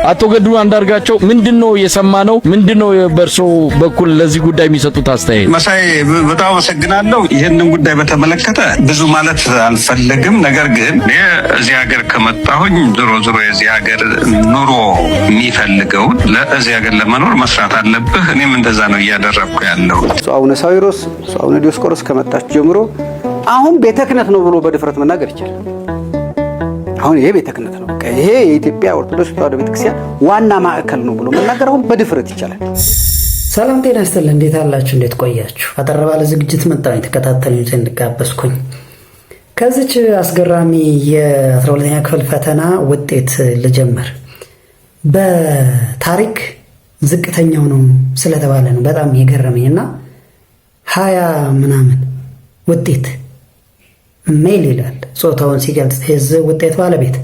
አቶ ገዱ አንዳርጋቸው ምንድነው የሰማነው? ምንድነው በርሶ በኩል ለዚህ ጉዳይ የሚሰጡት አስተያየት? መሳይ በጣም አመሰግናለሁ። ይህንን ጉዳይ በተመለከተ ብዙ ማለት አልፈልግም። ነገር ግን እዚህ ሀገር ከመጣሁኝ ዞሮ የዚህ ሀገር ኑሮ የሚፈልገውን ለዚህ ሀገር ለመኖር መስራት አለብህ። እኔም እንደዛ ነው እያደረግኩ ያለው። አቡነ ሳዊሮስ አቡነ ዲዮስቆሮስ ከመጣች ጀምሮ አሁን ቤተ ክህነት ነው ብሎ በድፍረት መናገር ይችላል። አሁን ይሄ ቤተ ክህነት ነው፣ ይሄ የኢትዮጵያ ኦርቶዶክስ ተዋሕዶ ቤተክርስቲያን ዋና ማዕከል ነው ብሎ መናገር አሁን በድፍረት ይቻላል። ሰላም ጤና ይስጥልኝ። እንዴት አላችሁ? እንዴት ቆያችሁ? አጠር ባለ ዝግጅት መጣሁ የተከታተሉኝ ዘንድ ጋበዝኩኝ። ከዚች አስገራሚ የ12ኛ ክፍል ፈተና ውጤት ልጀምር። በታሪክ ዝቅተኛው ነው ስለተባለ ነው በጣም የገረመኝና 20 ምናምን ውጤት ሜል ይላል ጾታውን ሲገልጽ የዚህ ውጤት ባለቤት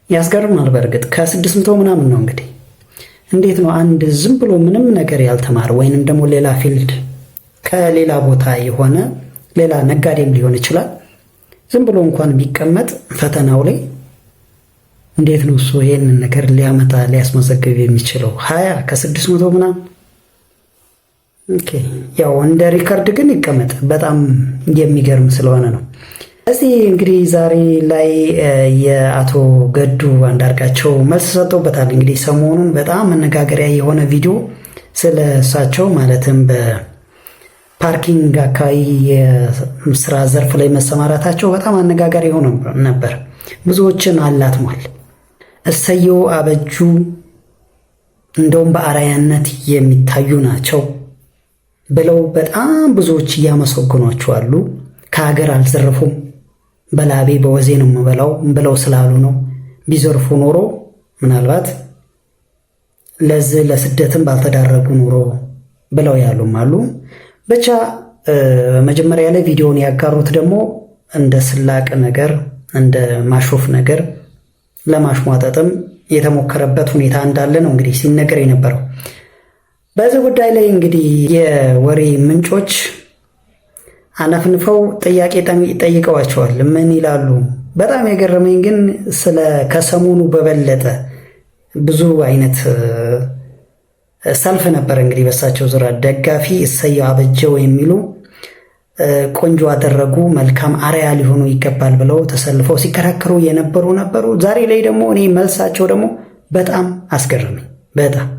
ያስገርማል። በእርግጥ ከ600 ምናምን ነው። እንግዲህ እንዴት ነው አንድ ዝም ብሎ ምንም ነገር ያልተማረ ወይንም ደግሞ ሌላ ፊልድ ከሌላ ቦታ የሆነ ሌላ ነጋዴም ሊሆን ይችላል ዝም ብሎ እንኳን ቢቀመጥ ፈተናው ላይ እንዴት ነው እሱ ይሄንን ነገር ሊያመጣ ሊያስመዘግብ የሚችለው? 20 ከ600 ምናምን ኦኬ። ያው እንደ ሪከርድ ግን ይቀመጥ በጣም የሚገርም ስለሆነ ነው። እዚህ እንግዲህ ዛሬ ላይ የአቶ ገዱ አንዳርጋቸው መልስ ሰጥቶበታል። እንግዲህ ሰሞኑን በጣም መነጋገሪያ የሆነ ቪዲዮ ስለ እሳቸው ማለትም በፓርኪንግ አካባቢ የስራ ዘርፍ ላይ መሰማራታቸው በጣም አነጋጋሪ ሆኖ ነበር። ብዙዎችን አላትሟል። እሰየው አበጁ፣ እንደውም በአርአያነት የሚታዩ ናቸው ብለው በጣም ብዙዎች እያመሰገኗቸው አሉ። ከሀገር አልዘረፉም፣ በላቤ በወዜ ነው የምበላው ብለው ስላሉ ነው። ቢዘርፉ ኖሮ ምናልባት ለዚህ ለስደትም ባልተዳረጉ ኖሮ ብለው ያሉም አሉ። ብቻ መጀመሪያ ላይ ቪዲዮውን ያጋሩት ደግሞ እንደ ስላቅ ነገር እንደ ማሾፍ ነገር ለማሽሟጠጥም የተሞከረበት ሁኔታ እንዳለ ነው እንግዲህ ሲነገር የነበረው። በዚህ ጉዳይ ላይ እንግዲህ የወሬ ምንጮች አነፍንፈው ጥያቄ ጠይቀዋቸዋል። ምን ይላሉ? በጣም የገረመኝ ግን ከሰሞኑ በበለጠ ብዙ አይነት ሰልፍ ነበር እንግዲህ በሳቸው ዙሪያ ደጋፊ እሰየው አበጀው የሚሉ ቆንጆ አደረጉ፣ መልካም አርአያ ሊሆኑ ይገባል ብለው ተሰልፈው ሲከራከሩ የነበሩ ነበሩ። ዛሬ ላይ ደግሞ እኔ መልሳቸው ደግሞ በጣም አስገረመኝ። በጣም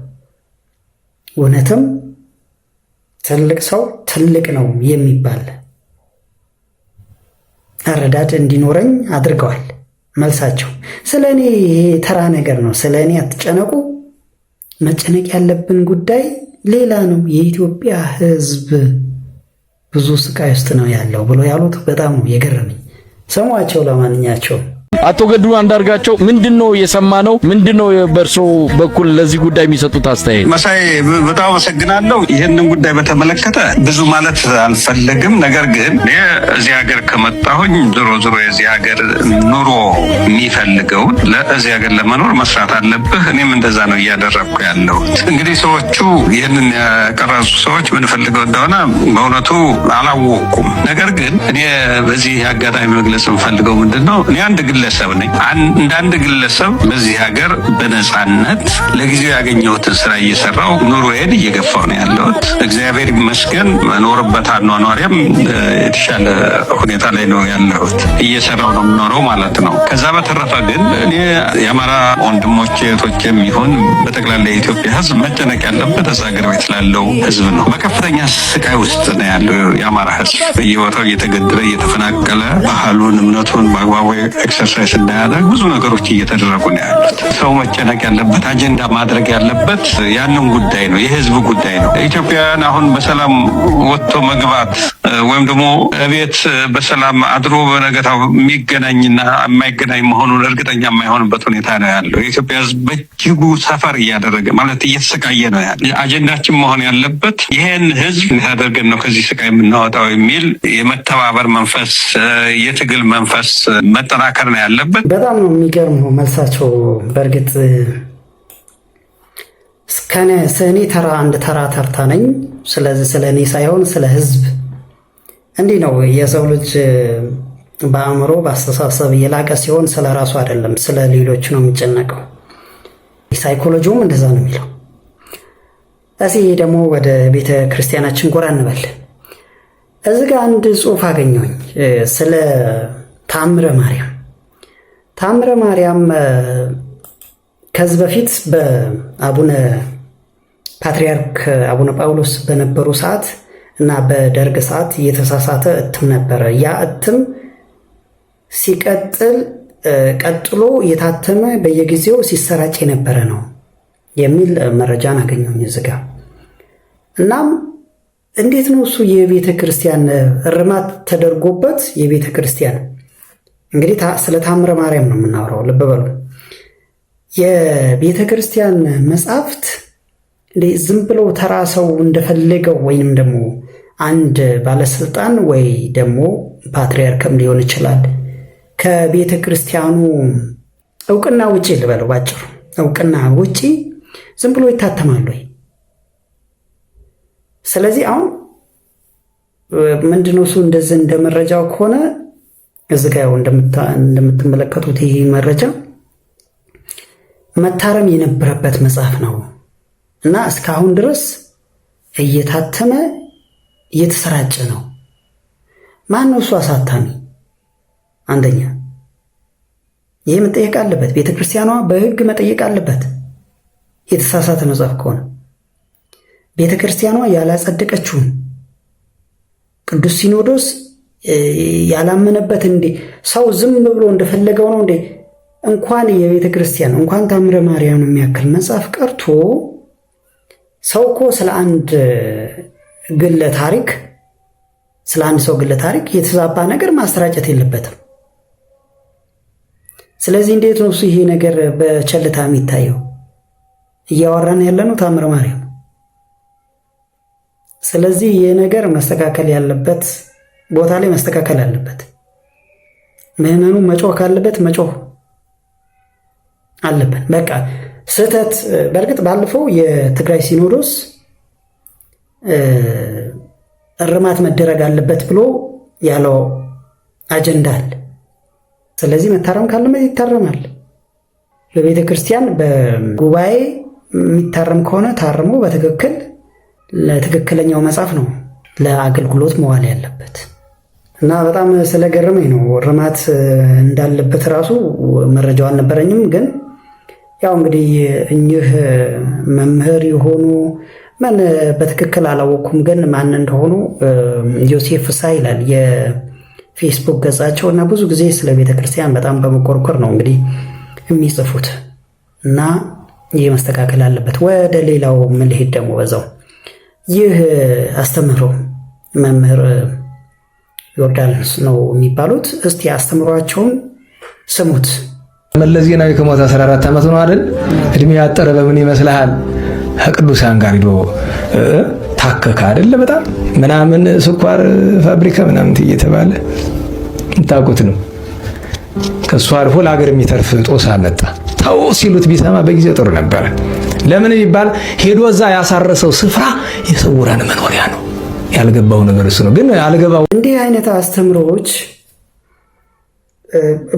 እውነትም ትልቅ ሰው ትልቅ ነው የሚባል አረዳድ እንዲኖረኝ አድርገዋል። መልሳቸው ስለ እኔ ይሄ ተራ ነገር ነው፣ ስለ እኔ አትጨነቁ፣ መጨነቅ ያለብን ጉዳይ ሌላ ነው፣ የኢትዮጵያ ሕዝብ ብዙ ስቃይ ውስጥ ነው ያለው ብሎ ያሉት በጣም ነው የገረመኝ። ሰሟቸው። ለማንኛቸውም አቶ ገዱ አንዳርጋቸው ምንድነው የሰማነው? ምንድነው በርሶ በኩል ለዚህ ጉዳይ የሚሰጡት አስተያየት? መሳይ በጣም አመሰግናለሁ። ይህንን ጉዳይ በተመለከተ ብዙ ማለት አልፈልግም። ነገር ግን እዚህ ሀገር ከመጣሁኝ ዞሮ የዚህ ሀገር ኑሮ የሚፈልገውን ለዚህ ሀገር ለመኖር መስራት አለብህ። እኔም እንደዛ ነው እያደረግኩ ያለሁት። እንግዲህ ሰዎቹ ይህንን ያቀረጹ ሰዎች ምን ፈልገው እንደሆነ በእውነቱ አላወቅኩም። ነገር ግን እኔ በዚህ አጋጣሚ መግለጽ የምፈልገው ምንድነው እኔ አንድ ግለሰብ ነኝ። እንደ አንድ ግለሰብ በዚህ ሀገር በነፃነት ለጊዜው ያገኘሁትን ስራ እየሰራው ኑሮዬን እየገፋው ነው ያለሁት። እግዚአብሔር ይመስገን መኖርበት አኗኗሪያም የተሻለ ሁኔታ ላይ ነው ያለሁት። እየሰራው ነው የምኖረው ማለት ነው። ከዛ በተረፈ ግን እኔ የአማራ ወንድሞቼ እህቶቼም ይሁን በጠቅላላ የኢትዮጵያ ሕዝብ መጨነቅ ያለበት እዛ ሀገር ቤት ላለው ሕዝብ ነው። በከፍተኛ ስቃይ ውስጥ ነው ያለው የአማራ ሕዝብ በየቦታው እየተገደለ እየተፈናቀለ ባህሉን እምነቱን በአግባቡ ኤክሰርሳይዝ እንዳያደርግ ብዙ ነገሮች እየተደረጉ ነው ያሉት። ሰው መጨነቅ ያለበት አጀንዳ ማድረግ ያለበት ያንን ጉዳይ ነው፣ የህዝብ ጉዳይ ነው። ኢትዮጵያውያን አሁን በሰላም ወጥቶ መግባት ወይም ደግሞ ቤት በሰላም አድሮ በነገታው የሚገናኝና የማይገናኝ መሆኑን እርግጠኛ የማይሆንበት ሁኔታ ነው ያለው። የኢትዮጵያ ህዝብ በእጅጉ ሰፈር እያደረገ ማለት እየተሰቃየ ነው ያለ። አጀንዳችን መሆን ያለበት ይሄን ህዝብ ያደርገን ነው ከዚህ ስቃይ የምናወጣው የሚል የመተባበር መንፈስ፣ የትግል መንፈስ መጠናከር ነው ያለበት። በጣም ነው የሚገርመው መልሳቸው። በእርግጥ እኔ አንድ ተራ ተርታ ነኝ። ስለዚህ ስለ እኔ ሳይሆን ስለ ህዝብ እንዲህ ነው የሰው ልጅ በአእምሮ በአስተሳሰብ የላቀ ሲሆን ስለ ራሱ አይደለም ስለ ሌሎች ነው የሚጨነቀው። ሳይኮሎጂውም እንደዛ ነው የሚለው። እዚህ ደግሞ ወደ ቤተ ክርስቲያናችን ጎራ እንበል። እዚህ ጋር አንድ ጽሑፍ አገኘሁኝ ስለ ተአምረ ማርያም። ተአምረ ማርያም ከዚህ በፊት በአቡነ ፓትርያርክ አቡነ ጳውሎስ በነበሩ ሰዓት እና በደርግ ሰዓት የተሳሳተ እትም ነበረ። ያ እትም ሲቀጥል ቀጥሎ የታተመ በየጊዜው ሲሰራጭ የነበረ ነው የሚል መረጃን አገኘሁኝ እዚህ ጋር። እናም እንዴት ነው እሱ የቤተ ክርስቲያን እርማት ተደርጎበት የቤተ ክርስቲያን እንግዲህ ስለ ተአምረ ማርያም ነው የምናወራው፣ ልብ በሉ። የቤተ ክርስቲያን መጻሕፍት ዝም ብለው ተራ ሰው እንደፈለገው ወይንም ደግሞ አንድ ባለስልጣን ወይ ደግሞ ፓትርያርክም ሊሆን ይችላል ከቤተ ክርስቲያኑ እውቅና ውጪ ልበለው ባጭሩ እውቅና ውጪ ዝም ብሎ ይታተማሉ። ስለዚህ አሁን ምንድነው እሱ እንደዚህ እንደ መረጃው ከሆነ እዚህ ጋር እንደምትመለከቱት ይህ መረጃ መታረም የነበረበት መጽሐፍ ነው እና እስካሁን ድረስ እየታተመ እየተሰራጨ ነው። ማን ነው እሱ አሳታሚ? አንደኛ ይህ መጠየቅ አለበት። ቤተ ክርስቲያኗ በሕግ መጠየቅ አለበት። የተሳሳተ መጽሐፍ ከሆነ ቤተ ክርስቲያኗ ያላጸደቀችውን ቅዱስ ሲኖዶስ ያላመነበት እንዴ ሰው ዝም ብሎ እንደፈለገው ነው እንዴ? እንኳን የቤተ ክርስቲያን እንኳን ተአምረ ማርያም የሚያክል መጽሐፍ ቀርቶ ሰው እኮ ስለ አንድ ግለ ታሪክ ስለ አንድ ሰው ግለ ታሪክ የተዛባ ነገር ማሰራጨት የለበትም። ስለዚህ እንዴት ነው እሱ ይሄ ነገር በቸልታ የሚታየው? እያወራን ያለነው ተአምረ ማርያም። ስለዚህ ይህ ነገር መስተካከል ያለበት ቦታ ላይ መስተካከል አለበት። ምዕመኑ መጮህ ካለበት መጮህ አለበት። በቃ ስህተት በእርግጥ ባለፈው የትግራይ ሲኖዶስ እርማት መደረግ አለበት ብሎ ያለው አጀንዳ አለ። ስለዚህ መታረም ካለበት ይታረማል። በቤተ ክርስቲያን በጉባኤ የሚታረም ከሆነ ታርሞ በትክክል ለትክክለኛው መጽሐፍ ነው ለአገልግሎት መዋል ያለበት እና በጣም ስለገረመኝ ነው። እርማት እንዳለበት ራሱ መረጃው አልነበረኝም። ግን ያው እንግዲህ እኚህ መምህር የሆኑ ምን በትክክል አላወኩም፣ ግን ማን እንደሆኑ ዮሴፍ ፍስሐ ይላል የፌስቡክ ገጻቸው እና ብዙ ጊዜ ስለ ቤተ ክርስቲያን በጣም በመቆርቆር ነው እንግዲህ የሚጽፉት እና ይህ መስተካከል አለበት። ወደ ሌላው ምን ልሄድ ደግሞ በዛው ይህ አስተምህሮ መምህር ዮርዳኖስ ነው የሚባሉት። እስቲ አስተምሯቸውን ስሙት። መለስ ዜናዊ ከሞተ 14 ዓመት ነው አይደል? እድሜ ያጠረ በምን ይመስልሃል? ከቅዱሳን ጋር ሄዶ ታከካ አይደለ? በጣም ምናምን ስኳር ፋብሪካ ምናምን እየተባለ እንታውቁት ነው። ከሱ አልፎ ለሀገር የሚተርፍ ጦሳ መጣ። ተው ሲሉት ቢሰማ በጊዜ ጥሩ ነበር። ለምን ይባል ሄዶ እዛ ያሳረሰው ስፍራ የስውራን መኖሪያ ነው። ያልገባው ነገር እሱ ነው። ግን አልገባው። እንዲህ አይነት አስተምሮዎች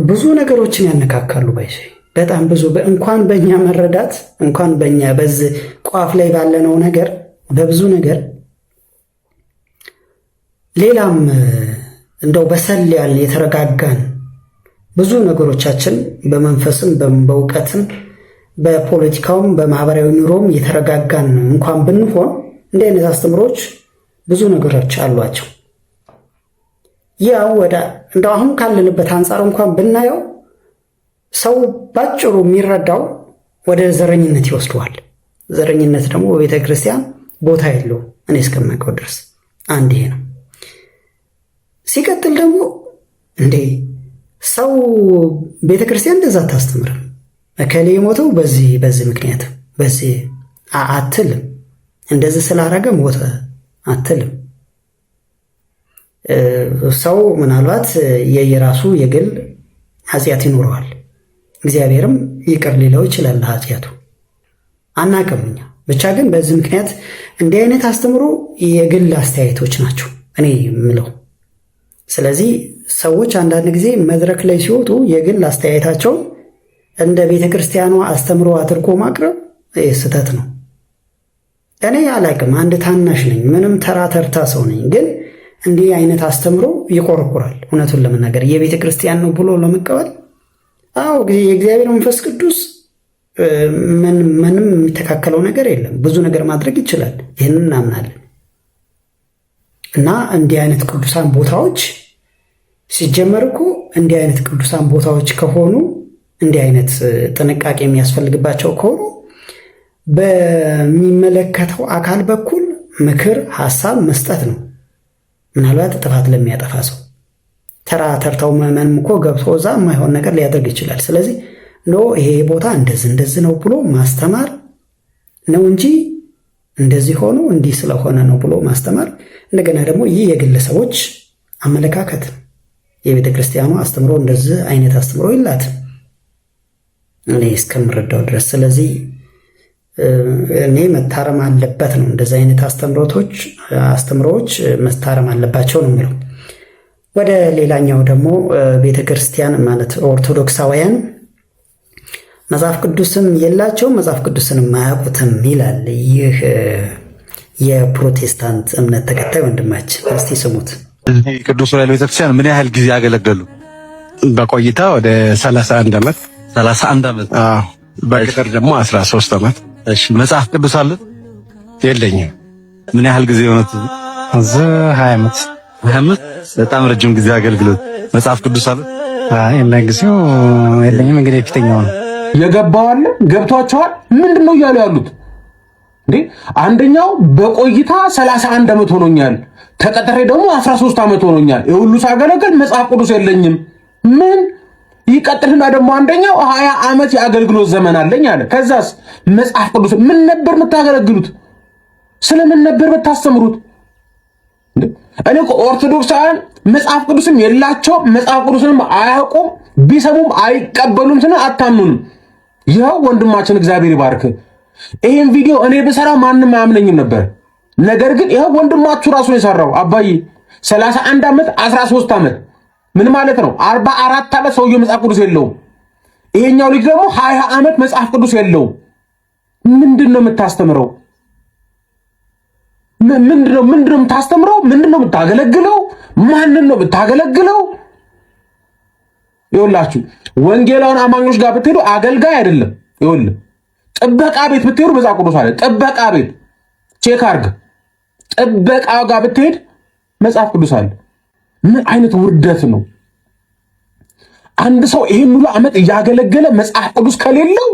ብዙ ነገሮችን ያነካካሉ። ባይሽ በጣም ብዙ እንኳን በእኛ መረዳት እንኳን በእኛ በዚህ ቋፍ ላይ ባለነው ነገር በብዙ ነገር ሌላም እንደው በሰል ያለ የተረጋጋን ብዙ ነገሮቻችን በመንፈስም በእውቀትም በፖለቲካውም በማህበራዊ ኑሮም የተረጋጋን እንኳን ብንሆን እንዲህ አይነት አስተምሮች ብዙ ነገሮች አሏቸው። ያው እንደው አሁን ካለንበት አንጻር እንኳን ብናየው ሰው ባጭሩ የሚረዳው ወደ ዘረኝነት ይወስደዋል። ዘረኝነት ደግሞ በቤተ ክርስቲያን ቦታ የለውም እኔ እስከማውቀው ድረስ። አንድ ይሄ ነው። ሲቀጥል ደግሞ እንዴ ሰው ቤተ ክርስቲያን እንደዛ አታስተምርም። እከሌ የሞተው በዚህ ምክንያት በዚህ አትልም። እንደዚህ ስላረገ ሞተ አትልም። ሰው ምናልባት የየራሱ የግል ኃጢአት ይኖረዋል። እግዚአብሔርም ይቅር ሊለው ይችላል ኃጢአቱ። አናውቅም እኛ ብቻ። ግን በዚህ ምክንያት እንዲህ አይነት አስተምሮ የግል አስተያየቶች ናቸው እኔ የምለው። ስለዚህ ሰዎች አንዳንድ ጊዜ መድረክ ላይ ሲወጡ የግል አስተያየታቸውን እንደ ቤተ ክርስቲያኗ አስተምሮ አድርጎ ማቅረብ ስህተት ነው። እኔ አላቅም፣ አንድ ታናሽ ነኝ፣ ምንም ተራ ተርታ ሰው ነኝ። ግን እንዲህ አይነት አስተምሮ ይቆረቁራል። እውነቱን ለመናገር የቤተ ክርስቲያን ነው ብሎ ለመቀበል የእግዚአብሔር መንፈስ ቅዱስ ምንም የሚተካከለው ነገር የለም። ብዙ ነገር ማድረግ ይችላል። ይህንን እናምናለን። እና እንዲህ አይነት ቅዱሳን ቦታዎች ሲጀመር እኮ እንዲህ አይነት ቅዱሳን ቦታዎች ከሆኑ እንዲህ አይነት ጥንቃቄ የሚያስፈልግባቸው ከሆኑ በሚመለከተው አካል በኩል ምክር፣ ሀሳብ መስጠት ነው። ምናልባት ጥፋት ለሚያጠፋ ሰው ተራ ተርታው ምዕመንም እኮ ገብቶ እዛ የማይሆን ነገር ሊያደርግ ይችላል። ስለዚህ ይሄ ቦታ እንደዚህ ነው ብሎ ማስተማር ነው እንጂ እንደዚህ ሆኖ እንዲህ ስለሆነ ነው ብሎ ማስተማር። እንደገና ደግሞ ይህ የግለሰቦች አመለካከት፣ የቤተ ክርስቲያኑ አስተምሮ እንደዚህ አይነት አስተምሮ የላትም እኔ እስከምረዳው ድረስ። ስለዚህ እኔ መታረም አለበት ነው፣ እንደዚህ አይነት አስተምሮዎች መታረም አለባቸው ነው የሚለው። ወደ ሌላኛው ደግሞ ቤተ ክርስቲያን ማለት ኦርቶዶክሳውያን መጽሐፍ ቅዱስም የላቸውም መጽሐፍ ቅዱስንም አያውቁትም ይላል። ይህ የፕሮቴስታንት እምነት ተከታይ ወንድማችን፣ እስቲ ስሙት። ቅዱስ ዑራኤል ቤተክርስቲያን ምን ያህል ጊዜ ያገለገሉ? በቆይታ ወደ 31 ዓመት። 31 ዓመት። አዎ። በቅጥር ደግሞ 13 ዓመት። እሺ፣ መጽሐፍ ቅዱስ አለ? የለኝም። ምን ያህል ጊዜ ሆነት? 20 ዓመት። 20 ዓመት በጣም ረጅም ጊዜ አገልግሎት። መጽሐፍ ቅዱስ አለ? አይ ለጊዜው የለኝም። እንግዲህ ፊተኛው ነው የገባው አለ። ገብቷቸዋል። ምንድነው እያሉ ያሉት እንዴ? አንደኛው በቆይታ 31 ዓመት ሆኖኛል፣ ተቀጥሬ ደግሞ 13 ዓመት ሆኖኛል፣ የሁሉ ሳገለግል መጽሐፍ ቅዱስ የለኝም። ምን ይቀጥልና ደግሞ አንደኛው 20 ዓመት የአገልግሎት ዘመን አለኝ አለ። ከዛስ መጽሐፍ ቅዱስ ምን ነበር የምታገለግሉት? ስለምን ነበር የምታስተምሩት? እኔ ኦርቶዶክሳውያን መጽሐፍ ቅዱስም የላቸው መጽሐፍ ቅዱስንም አያውቁም፣ ቢሰሙም አይቀበሉም ስለ አታምኑንም። ይኸው ወንድማችን እግዚአብሔር ይባርክ። ይሄን ቪዲዮ እኔ ብሰራ ማንም አያምነኝም ነበር። ነገር ግን ይኸው ወንድማችሁ ራሱ የሰራው አባዬ 31 ዓመት 13 ዓመት ምን ማለት ነው? 44 ዓመት ሰውየው መጽሐፍ ቅዱስ የለውም። ይሄኛው ልጅ ደግሞ 20 ዓመት መጽሐፍ ቅዱስ የለውም። ምንድነው የምታስተምረው? ምንድነው የምታስተምረው? ምንድነው የምታገለግለው? ማንን ነው የምታገለግለው? ይኸውላችሁ ወንጌላውን አማኞች ጋር ብትሄዱ አገልጋይ አይደለም። ይኸውልህ ጥበቃ ቤት ብትሄዱ መጽሐፍ ቅዱስ አለ። ጥበቃ ቤት ቼክ አድርግ። ጥበቃ ጋር ብትሄድ መጽሐፍ ቅዱስ አለ። ምን አይነት ውርደት ነው? አንድ ሰው ይሄን ሁሉ ዓመት እያገለገለ መጽሐፍ ቅዱስ ከሌለው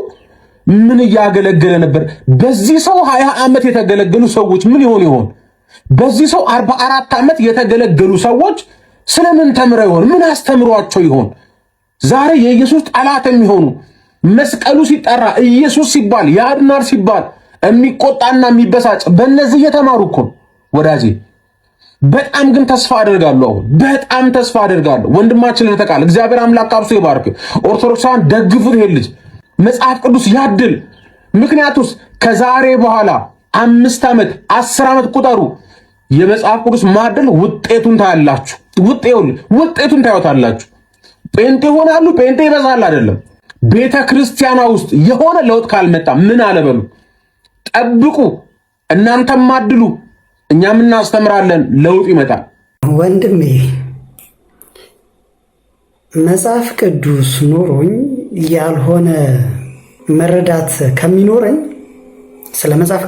ምን እያገለገለ ነበር? በዚህ ሰው 20 ዓመት የተገለገሉ ሰዎች ምን ይሆን? በዚህ ሰው 44 ዓመት የተገለገሉ ሰዎች ስለምን ተምረው ይሆን? ምን አስተምሯቸው ይሆን? ዛሬ የኢየሱስ ጠላት የሚሆኑ መስቀሉ ሲጠራ ኢየሱስ ሲባል ያድናር ሲባል የሚቆጣና የሚበሳጭ በእነዚህ እየተማሩ እኮ ወዳጄ። በጣም ግን ተስፋ አደርጋለሁ። በጣም ተስፋ አደርጋለሁ። ወንድማችን ለተቃል እግዚአብሔር አምላክ አብሶ ይባርክ። ኦርቶዶክሳውያን ደግፉት። ይሄ ልጅ መጽሐፍ ቅዱስ ያድል። ምክንያቱስ ከዛሬ በኋላ 5 ዓመት 10 ዓመት ቁጠሩ። የመጽሐፍ ቅዱስ ማደል ውጤቱን ታያላችሁ። ውጤቱን ታዩታላችሁ። ጴንጤ ይሆናሉ። ጴንጤ ይበዛል አይደለም። ቤተ ክርስቲያኗ ውስጥ የሆነ ለውጥ ካልመጣ ምን አለበሉ ጠብቁ። እናንተም አድሉ፣ እኛም እናስተምራለን። ለውጥ ይመጣል። ወንድሜ መጽሐፍ ቅዱስ ኖሮኝ ያልሆነ መረዳት ከሚኖረኝ ስለ መጽሐፍ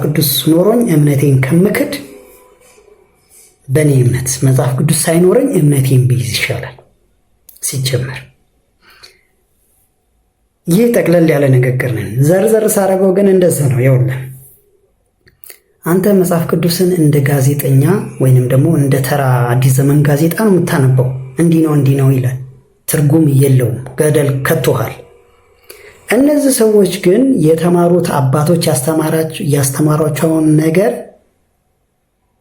ቅዱስ ኖሮኝ እምነቴን ከምክድ በእኔ እምነት መጽሐፍ ቅዱስ ሳይኖረኝ እምነቴን ብይዝ ይሻላል። ሲጀመር ይህ ጠቅለል ያለ ንግግር ነን። ዘርዘር ሳረገው ግን እንደዚህ ነው። ይኸውልህ አንተ መጽሐፍ ቅዱስን እንደ ጋዜጠኛ ወይንም ደግሞ እንደ ተራ አዲስ ዘመን ጋዜጣ ነው የምታነበው። እንዲህ ነው ይላል። ትርጉም የለውም። ገደል ከቶሃል። እነዚህ ሰዎች ግን የተማሩት አባቶች ያስተማሯቸውን ነገር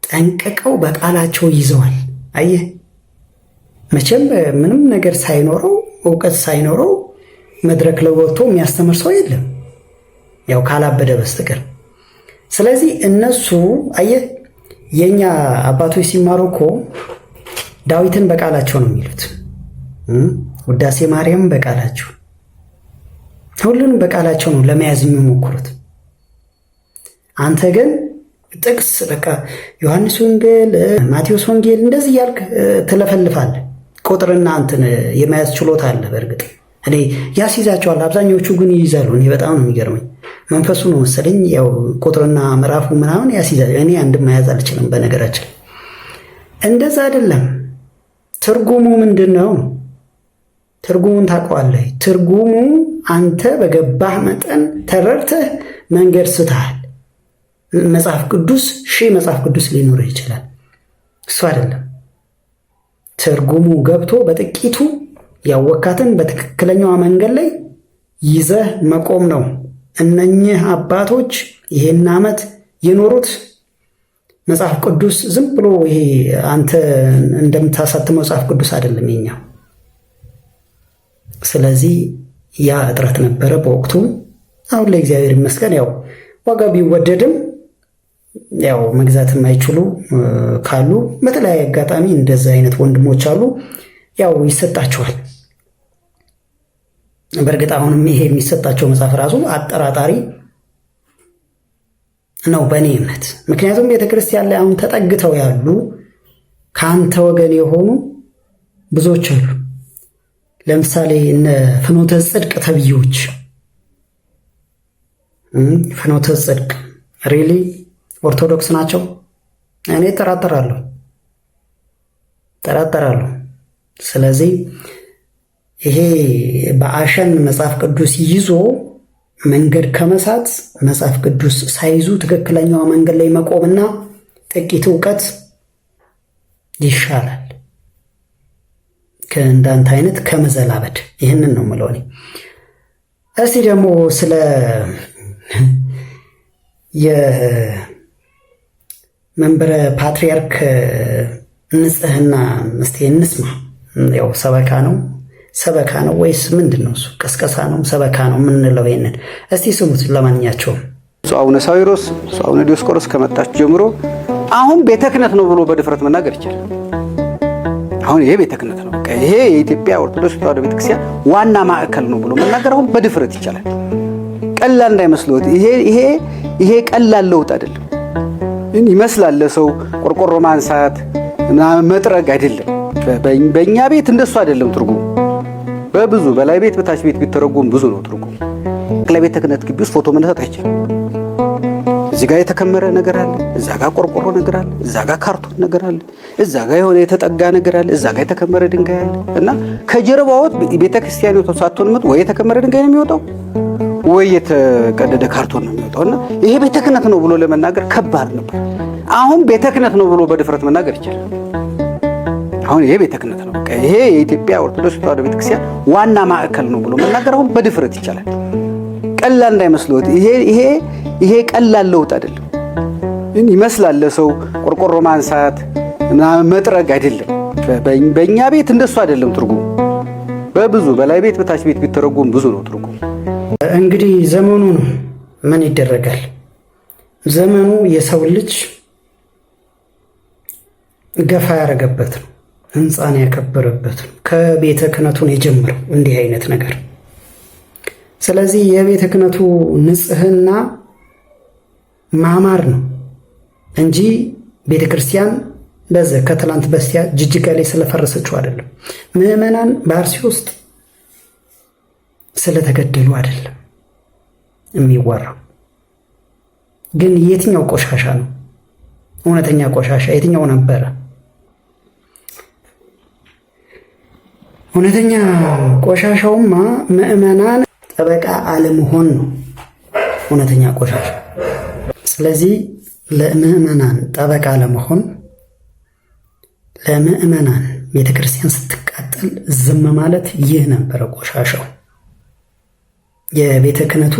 ጠንቅቀው በቃላቸው ይዘዋል። አየህ መቼም ምንም ነገር ሳይኖረው እውቀት ሳይኖረው መድረክ ላይ ወጥቶ የሚያስተምር ሰው የለም፣ ያው ካላበደ በስተቀር። ስለዚህ እነሱ አየህ የኛ አባቶች ሲማሩ እኮ ዳዊትን በቃላቸው ነው የሚሉት። ውዳሴ ማርያም በቃላቸው፣ ሁሉንም በቃላቸው ነው ለመያዝ የሚሞክሩት። አንተ ግን ጥቅስ በቃ ዮሐንስ ወንጌል፣ ማቴዎስ ወንጌል እንደዚህ እያልክ ትለፈልፋለህ። ቁጥርና አንተን የመያዝ ችሎታ አለ። በእርግጥ እኔ ያስይዛቸዋል፣ አብዛኞቹ ግን ይይዛሉ። እኔ በጣም ነው የሚገርመኝ። መንፈሱ ነው መሰለኝ ያው ቁጥርና ምዕራፉ ምናምን ያስይዛል። እኔ አንድም መያዝ አልችልም። በነገራችን እንደዛ አይደለም። ትርጉሙ ምንድን ነው? ትርጉሙን ታውቀዋለህ? ትርጉሙ አንተ በገባህ መጠን ተረድተህ መንገድ ስተሃል። መጽሐፍ ቅዱስ መጽሐፍ ቅዱስ ሊኖርህ ይችላል። እሱ አይደለም ትርጉሙ ገብቶ በጥቂቱ ያወካትን በትክክለኛዋ መንገድ ላይ ይዘህ መቆም ነው። እነኚህ አባቶች ይሄን ዓመት የኖሩት መጽሐፍ ቅዱስ ዝም ብሎ ይሄ አንተ እንደምታሳትመው መጽሐፍ ቅዱስ አይደለም የኛው። ስለዚህ ያ እጥረት ነበረ በወቅቱ። አሁን ላይ እግዚአብሔር ይመስገን ያው ዋጋ ቢወደድም ያው መግዛት የማይችሉ ካሉ በተለያየ አጋጣሚ እንደዚህ አይነት ወንድሞች አሉ፣ ያው ይሰጣቸዋል። በእርግጥ አሁንም ይሄ የሚሰጣቸው መጽሐፍ ራሱ አጠራጣሪ ነው በእኔ እምነት። ምክንያቱም ቤተክርስቲያን ላይ አሁን ተጠግተው ያሉ ከአንተ ወገን የሆኑ ብዙዎች አሉ። ለምሳሌ እነ ፍኖተ ጽድቅ ተብዬዎች፣ ፍኖተ ጽድቅ ሪሊ ኦርቶዶክስ ናቸው? እኔ ጠራጠራለሁ። ስለዚህ ይሄ በአሸን መጽሐፍ ቅዱስ ይዞ መንገድ ከመሳት መጽሐፍ ቅዱስ ሳይዙ ትክክለኛው መንገድ ላይ መቆምና ጥቂት እውቀት ይሻላል ከእንዳንተ አይነት ከመዘላበድ። ይህንን ነው የምለው እኔ። እስቲ ደግሞ ስለ የመንበረ ፓትርያርክ ንጽሕና እስቲ እንስማ። ያው ሰበካ ነው ወይስ ምንድን ነው? እሱ ቀስቀሳ ነው ሰበካ ነው የምንለው? ይሄንን እስቲ ስሙት። ለማንኛቸውም አቡነ ሳዊሮስ አቡነ ዲዮስቆሮስ ከመጣች ጀምሮ አሁን ቤተ ክህነት ነው ብሎ በድፍረት መናገር ይቻላል። አሁን ይሄ ቤተ ክህነት ነው፣ ይሄ የኢትዮጵያ ኦርቶዶክስ ተዋሕዶ ቤተክርስቲያን ዋና ማዕከል ነው ብሎ መናገር አሁን በድፍረት ይቻላል። ቀላል እንዳይመስሉት። ይሄ ቀላል ለውጥ አይደለም። ይመስላል ለሰው ቆርቆሮ ማንሳት እና መጥረግ አይደለም። በእኛ ቤት እንደሱ አይደለም ትርጉሙ። በብዙ በላይ ቤት በታች ቤት ቢተረጎም ብዙ ነው ትርጉሙ። ለቤተ ክህነት ግቢ ውስጥ ፎቶ መነሳት አይቻልም። እዚህ ጋር የተከመረ ነገር አለ፣ እዛ ጋር ቆርቆሮ ነገር አለ፣ እዛ ጋር ካርቶን ነገር አለ፣ እዛ ጋር የሆነ የተጠጋ ነገር አለ፣ እዛ ጋር የተከመረ ድንጋይ አለ እና ከጀርባው ቤተ ክርስቲያኒቱ ሳትሆን ወይ የተከመረ ድንጋይ ነው የሚወጣው ወይ የተቀደደ ካርቶን ነው የሚወጣው እና ይሄ ቤተ ክህነት ነው ብሎ ለመናገር ከባድ ነበር። አሁን ቤተ ክህነት ነው ብሎ በድፍረት መናገር ይቻላል። አሁን ይሄ ቤተ ክህነት ነው፣ ይሄ የኢትዮጵያ ኦርቶዶክስ ተዋሕዶ ቤተክርስቲያን ዋና ማዕከል ነው ብሎ መናገር አሁን በድፍረት ይቻላል። ቀላል እንዳይመስሉት። ይሄ ቀላል ለውጥ አይደለም። ይመስላል ለሰው ቆርቆሮ ማንሳት እና መጥረግ አይደለም። በእኛ ቤት እንደሱ አይደለም ትርጉሙ። በብዙ በላይ ቤት በታች ቤት ቢተረጎም ብዙ ነው ትርጉሙ። እንግዲህ ዘመኑ ነው፣ ምን ይደረጋል። ዘመኑ የሰው ልጅ ገፋ ያደረገበት ነው፣ ሕንፃን ያከበረበት ነው። ከቤተ ክህነቱን የጀመረው እንዲህ አይነት ነገር። ስለዚህ የቤተ ክህነቱ ንጽሕና ማማር ነው እንጂ ቤተ ክርስቲያን በዚህ ከትላንት በስቲያ ጅጅጋ ላይ ስለፈረሰችው አይደለም። ምዕመናን በአርሲ ውስጥ ስለተገደሉ አይደለም የሚወራው። ግን የትኛው ቆሻሻ ነው እውነተኛ ቆሻሻ? የትኛው ነበረ እውነተኛ ቆሻሻውማ? ምዕመናን ጠበቃ አለመሆን ነው እውነተኛ ቆሻሻ። ስለዚህ ለምዕመናን ጠበቃ አለመሆን፣ ለምዕመናን ቤተክርስቲያን ስትቃጠል ዝም ማለት፣ ይህ ነበረ ቆሻሻው። የቤተ ክህነቱ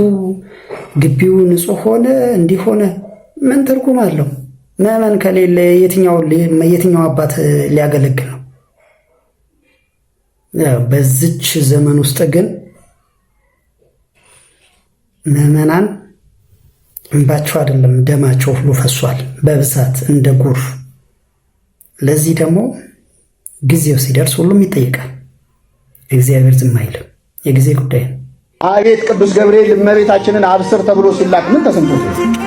ግቢው ንጹህ ሆነ እንዲሆነ ምን ትርጉም አለው? ምዕመን ከሌለ የትኛው አባት ሊያገለግል ነው? በዚች ዘመን ውስጥ ግን ምዕመናን እንባቸው አይደለም ደማቸው ሁሉ ፈሷል በብዛት እንደ ጎርፍ። ለዚህ ደግሞ ጊዜው ሲደርስ ሁሉም ይጠይቃል። እግዚአብሔር ዝም አይልም። የጊዜ ጉዳይ ነው። አቤት ቅዱስ ገብርኤል እመቤታችንን አብስር ተብሎ ሲላክ ምን ተሰምቶት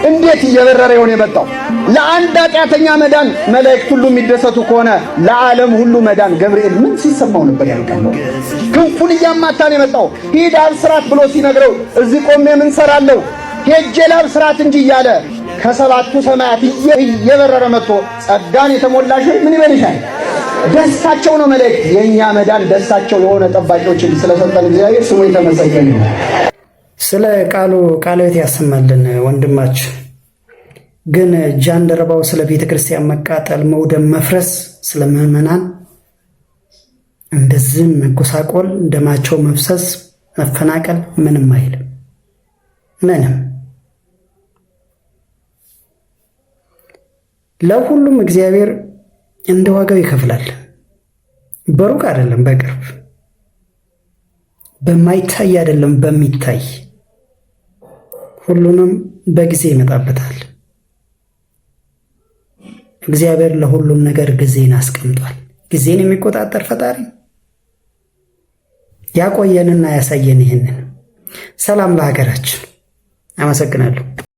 እንዴት እየበረረ ይሆን የመጣው? ለአንድ ኃጢአተኛ መዳን መላእክት ሁሉ የሚደሰቱ ከሆነ ለዓለም ሁሉ መዳን ገብርኤል ምን ሲሰማው ነበር? ያልቀለው ክንፉን እያማታን የመጣው ሂድ አብስራት ብሎ ሲነግረው እዚህ ቆሜ ምን ሰራለሁ ሄጄ ላብስራት እንጂ እያለ ከሰባቱ ሰማያት እየበረረ መጥቶ ጸጋን የተሞላሽ ምን ይበልሻል? ደስታቸው ነው መላእክት። የኛ መዳን ደስታቸው የሆነ ጠባቂዎችን ስለሰጠን እግዚአብሔር ስሙ የተመሰገነ ይሁን። ስለ ቃልዎት ያሰማልን ወንድማችን። ግን ጃንደረባው ስለ ቤተ ክርስቲያን መቃጠል፣ መውደም፣ መፍረስ፣ ስለ ምዕመናን እንደዚህ መጎሳቆል፣ ደማቸው መፍሰስ፣ መፈናቀል ምንም አይልም። ምንም ለሁሉም እግዚአብሔር እንደ ዋጋው ይከፍላል። በሩቅ አይደለም በቅርብ፣ በማይታይ አይደለም በሚታይ፣ ሁሉንም በጊዜ ይመጣበታል። እግዚአብሔር ለሁሉም ነገር ጊዜን አስቀምጧል። ጊዜን የሚቆጣጠር ፈጣሪ ያቆየንና ያሳየን። ይህንን ሰላም ለሀገራችን። አመሰግናለሁ።